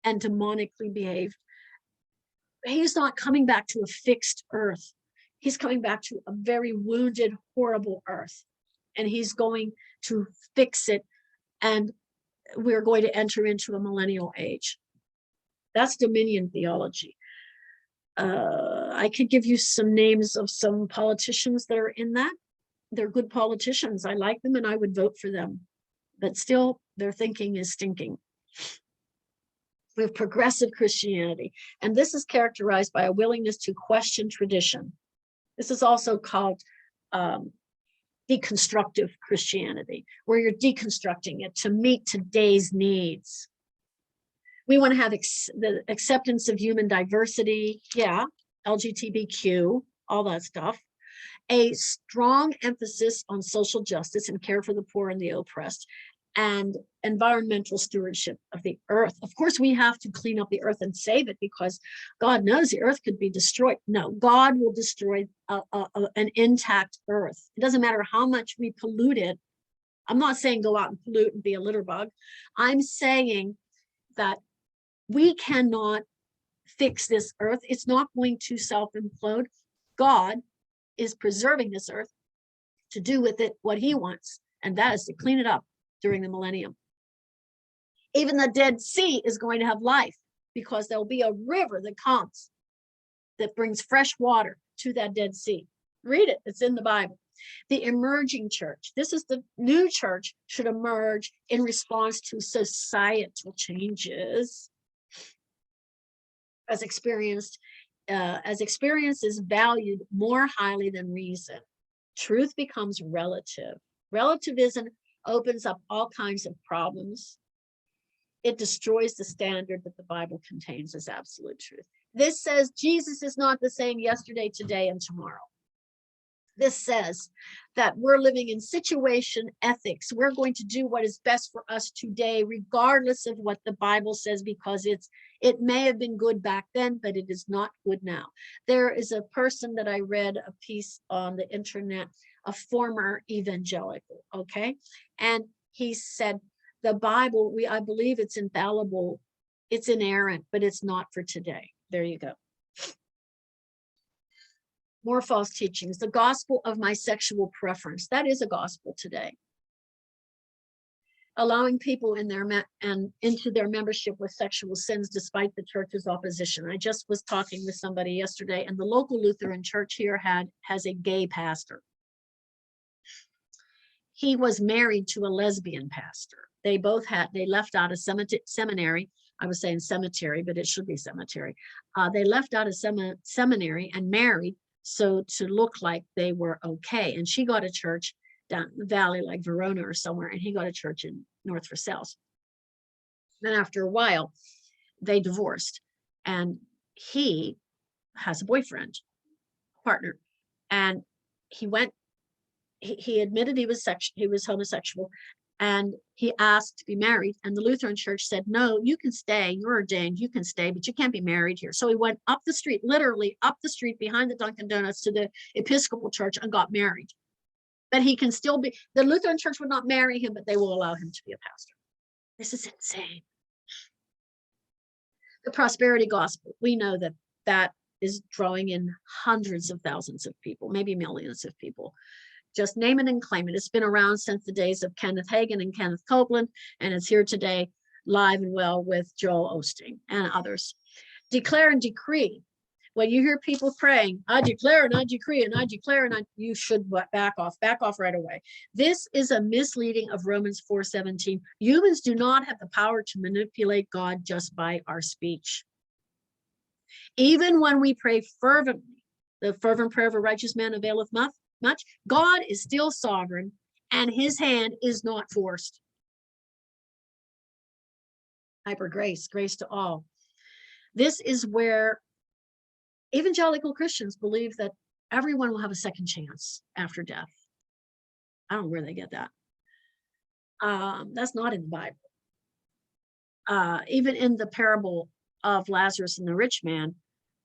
and demonically behaved. He's not coming back to a fixed earth. He's coming back to a very wounded, horrible earth. And he's going to fix it. And we're going to enter into a millennial age. That's dominion theology. I could give you some names of some politicians that are in that. They're good politicians. I like them and I would vote for them. But still, their thinking is stinking. We have progressive Christianity. And this is characterized by a willingness to question tradition. This is also called deconstructive Christianity, where you're deconstructing it to meet today's needs. We want to have the acceptance of human diversity. Yeah, LGBTQ, all that stuff. A strong emphasis on social justice and care for the poor and the oppressed, and environmental stewardship of the earth. Of course, we have to clean up the earth and save it because God knows the earth could be destroyed. No, God will destroy an intact earth. It doesn't matter how much we pollute it. I'm not saying go out and pollute and be a litter bug. I'm saying that we cannot fix this earth. It's not going to self-implode. God is preserving this earth to do with it what he wants, and that is to clean it up during the millennium. Even the Dead Sea is going to have life because there'll be a river that comes that brings fresh water to that Dead Sea. Read it, it's in the Bible. The emerging church, this is the new church, should emerge in response to societal changes as experience is valued more highly than reason. Truth becomes relative. Relativism opens up all kinds of problems. It destroys the standard that the Bible contains as absolute truth. This says Jesus is not the same yesterday, today, and tomorrow. This says that we're living in situation ethics. We're going to do what is best for us today, regardless of what the Bible says, because it may have been good back then, but it is not good now. There is a person that I read a piece on the internet, a former evangelical, okay? And he said, the Bible, I believe it's infallible, it's inerrant, but it's not for today. There you go. More false teachings. The gospel of my sexual preference. That is a gospel today. Allowing people in into their membership with sexual sins despite the church's opposition. I just was talking with somebody yesterday, and the local Lutheran church here has a gay pastor. He was married to a lesbian pastor. They left out a seminary. I was saying cemetery, but it should be cemetery. They left out a seminary and married, so to look like they were okay. And she got a church down the valley, like Verona or somewhere, and he got a church in North Versailles. Then after a while, they divorced, and he has a boyfriend, partner, and he admitted he was homosexual, and he asked to be married, and the Lutheran church said, no, you can stay, you're ordained, you can stay, but you can't be married here. So he went up the street, literally up the street behind the Dunkin' Donuts to the Episcopal church and got married. But he can still be, the Lutheran church would not marry him, but they will allow him to be a pastor. This is insane. The prosperity gospel, we know that is drawing in hundreds of thousands of people, maybe millions of people. Just name it and claim it. It's been around since the days of Kenneth Hagin and Kenneth Copeland, and it's here today, live and well, with Joel Osteen and others. Declare and decree. When you hear people praying, I declare and I decree and I declare, and you should back off right away. This is a misleading of Romans 4:17. Humans do not have the power to manipulate God just by our speech. Even when we pray fervently, the fervent prayer of a righteous man availeth much, God is still sovereign and his hand is not forced. Hyper grace to all. This is where evangelical Christians believe that everyone will have a second chance after death. I don't know where they get that. That's not in the Bible. Even in the parable of Lazarus and the rich man,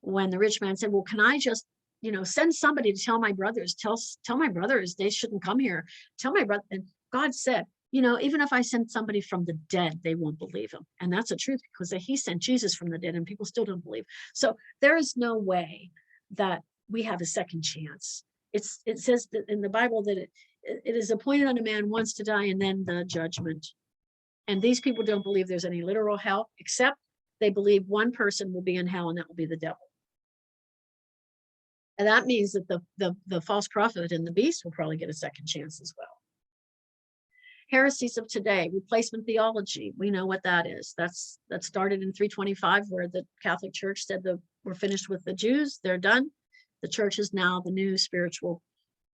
when the rich man said, well, can I just, send somebody to tell my brothers, tell my brothers they shouldn't come here. Tell my brother. And God said, even if I send somebody from the dead, they won't believe him. And that's the truth, because he sent Jesus from the dead and people still don't believe. So there is no way that we have a second chance. It says that in the Bible that it is appointed unto man once to die and then the judgment. And these people don't believe there's any literal hell, except they believe one person will be in hell, and that will be the devil. And that means that the false prophet and the beast will probably get a second chance as well. Heresies of today, replacement theology. We know what that is. That started in 325, where the Catholic Church said that we're finished with the Jews. They're done. The church is now the new spiritual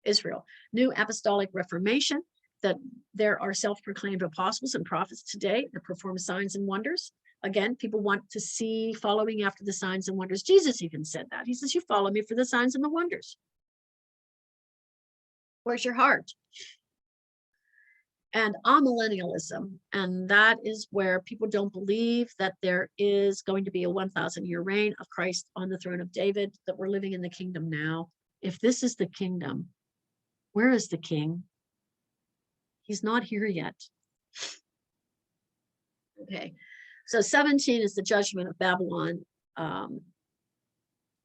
Israel. New apostolic reformation, that there are self-proclaimed apostles and prophets today that perform signs and wonders. Again, people want to see following after the signs and wonders. Jesus even said that. He says, you follow me for the signs and the wonders. Where's your heart? And amillennialism, and that is where people don't believe that there is going to be a 1,000-year reign of Christ on the throne of David, that we're living in the kingdom now. If this is the kingdom, where is the king? He's not here yet. Okay, so 17 is the judgment of Babylon.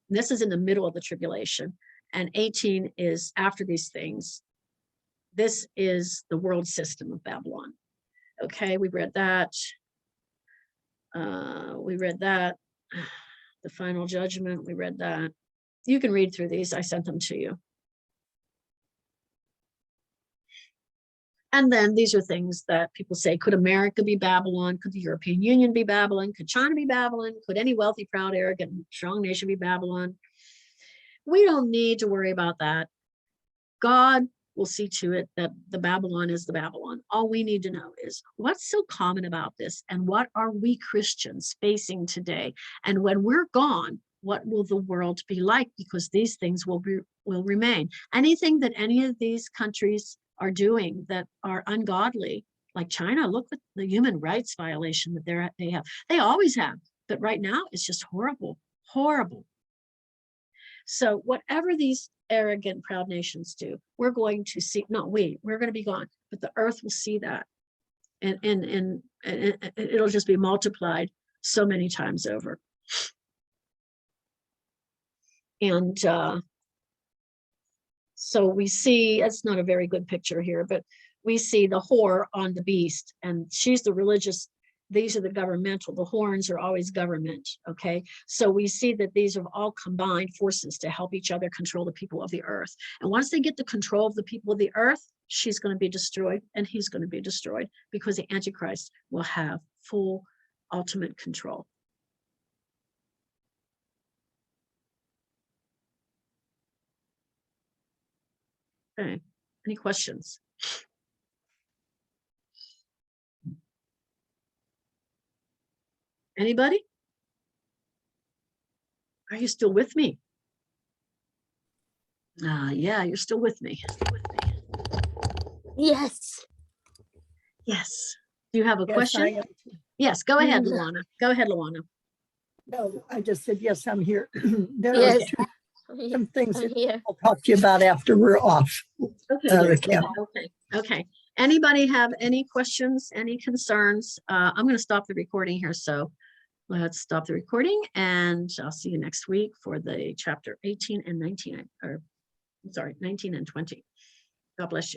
This is in the middle of the tribulation, and 18 is after these things. This is the world system of Babylon. Okay, we read that. The final judgment, we read that. You can read through these. I sent them to you. And then these are things that people say, could America be Babylon? Could the European Union be Babylon? Could China be Babylon? Could any wealthy, proud, arrogant, strong nation be Babylon? We don't need to worry about that. God will see to it that the Babylon is the Babylon. All we need to know is what's so common about this, and what are we Christians facing today? And when we're gone, what will the world be like? Because these things will remain. Anything that any of these countries are doing that are ungodly, like China, look at the human rights violation that they have. They always have, but right now it's just horrible, horrible. So whatever these arrogant, proud nations do, we're going to see, we're going to be gone, but the earth will see that. And it'll just be multiplied so many times over. And so we see, it's not a very good picture here, but we see the whore on the beast, and she's the religious, these are the governmental, the horns are always government, okay? So we see that these are all combined forces to help each other control the people of the earth. And once they get the control of the people of the earth, she's going to be destroyed and he's going to be destroyed, because the Antichrist will have full ultimate control. Okay, any questions? Anybody? Are you still with me? Yeah, you're still with me. Yes. Yes. Do you have a question? Yes, go ahead, Luana. Go ahead, Luana. No, I just said, yes, I'm here. There Yes. are some things I'm that here. I'll talk to you about after we're off. Okay. Anybody have any questions, any concerns? I'm going to stop the recording here so let's stop the recording and I'll see you next week for the chapter 18 and 19, or I'm sorry, 19 and 20. God bless you.